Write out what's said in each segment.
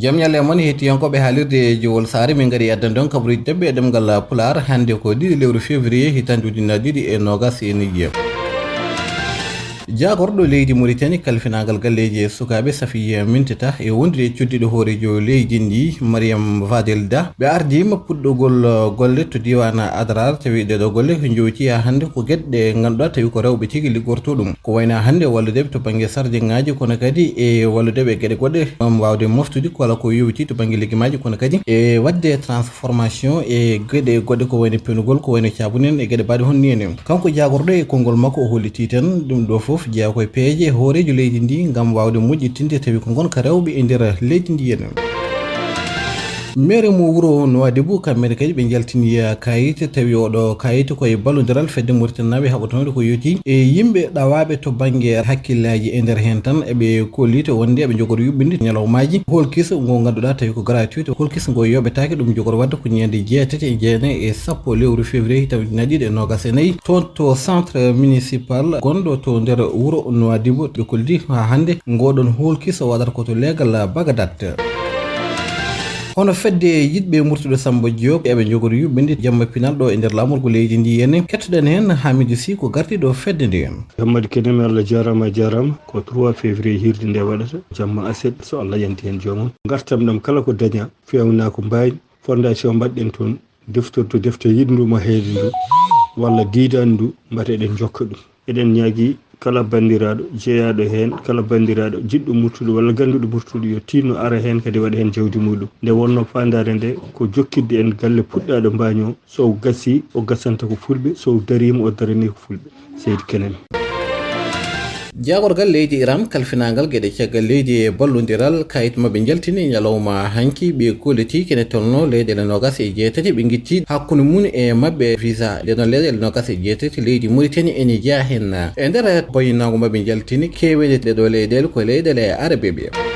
jam ñalle mon hettiyankoɓe haalirde Jowolsaare min gari addan don kabaruuji daɓɓi e ɗemgal Pulaar hande ko 2 lewru février hitande ujunnaje ɗiɗi e nogas e niyya. jagorɗo leydi Mauritanie kalfinagal galleji e sukaɓe Safiya Mintata e wondude coddiɗo hoorejo leydi ndi Mariam Vadelda ɓe ardima puɗɗogol golle to diwan Adrar tawi ɗeɗo golle ko jowti ha hande ko gueɗɗe ganduɗa tawi ko rewɓe tigui liggorto ɗum ko wayno hande walludeɓe to banggue sarde ngaji kono kadi e walludeɓe e gueɗe goɗɗe wawde moftude kala ko yowiti to banggue ligguimaji kono kadi e wadde transformation e gueɗe goɗɗe ko wayno penugol ko wayno cabunen e gueɗe mbaɗe hon ni enen kanko jagorɗo e konngol makko o holliti tan ɗum ɗo foof jeeya koye peeje hoorejo leydi ndi gam wawde moƴƴitinde tawi ko gonka rewɓe e nder leydi ndi enen mere mo wuro Nouadhibou kamɓene kadi ɓe jaltini kayit tawi oɗo kayit koye ballodiral fedde Mauritanie haɓatonde ko yoti e yimɓe ɗawaɓe to banggue hakkillaji e nder hen tan eɓe kollito wonde eɓe jogori yuɓɓinde ñalawmaji holkis ngo ganduɗa tawi ko gratuité holkis ngo yoɓetake ɗum jogori wadde ko ñande 8 e 9 e 10 lewru février tawi naɗiɗe nogas e nayyi toon to centre municipal gonɗo to nder wuro Nouadhibou ɓe kolli ha hande ngoɗon holkis waɗata koto leegal Bagdad. hono fedde yiɗɓe murtude Samba Diop eɓe jogori yuɓɓinde jamma pinal ɗo e nder lamorgo leydi ndi henne kettoɗen hen Hamidou Sy ko gardiɗo fedde nde hen Hammadou Kenemi Allah jarama ko 3 février hirde nde waɗata jamma aset so Allah yanti hen jomum gartam ɗam kala ko daña fewna ko mbawi fondation mbaɗɗen toon deftorto defte yiɗndumo heede ndu walla diidani ndu mbaɗeɗen jokka ɗum eɗen ñaagui kala bandiraɗo jeeyaɗo hen kala bandiraɗo jiɗɗo murtude walla ganduɗo murtude yo tinno ara hen kadi waɗa hen jawdi muɗum nde wonno fandare nde ko jokkidde en galle puɗɗaɗo mbaño so gasi o gasanta ko fulɓe so darima o darani ko fulɓe seydi Kenemi. jagorgal leydi Iran kalfinagal gueɗe caggal leydi e ballodiral kayit mabɓe jaltini ñalawma hanki ɓe kolliti kene tolno leyɗele nogas e jeetati ɓe guitti hakkude mum e mabɓe visa ɗeɗon leyɗele nogas e jeetati leydi Mauritanie ene jeeya hen e nder boyinago mabɓe jaltini kewede ɗeɗo leyɗele ko leyɗele arabe ɓe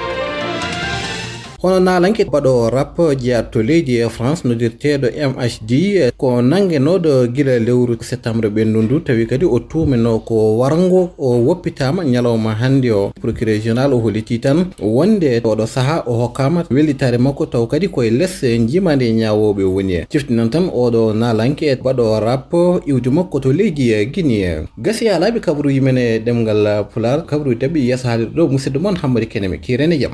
hono nalanke baɗo rap jeeyatto leydi e France nodirteɗo MHD ko nanguenoɗo guila lewru septembre ɓendundu tawi kadi o tumino ko wargo o woppitama ñalawma hande o procureur régional o holliti tan wonde oɗo saaha o hokkama wellitare makko taw kadi koye less jimande ñawoɓe woni ciftinon tan oɗo nalanke baɗo rap iwdi makko to leydi Guinée gasi alaɓe kabaruji men e ɗemgal Pulaar kabaruji daɓɓi yesso haalirde ɗo musidɗo moon Hammadou Kenemi kirene jaam.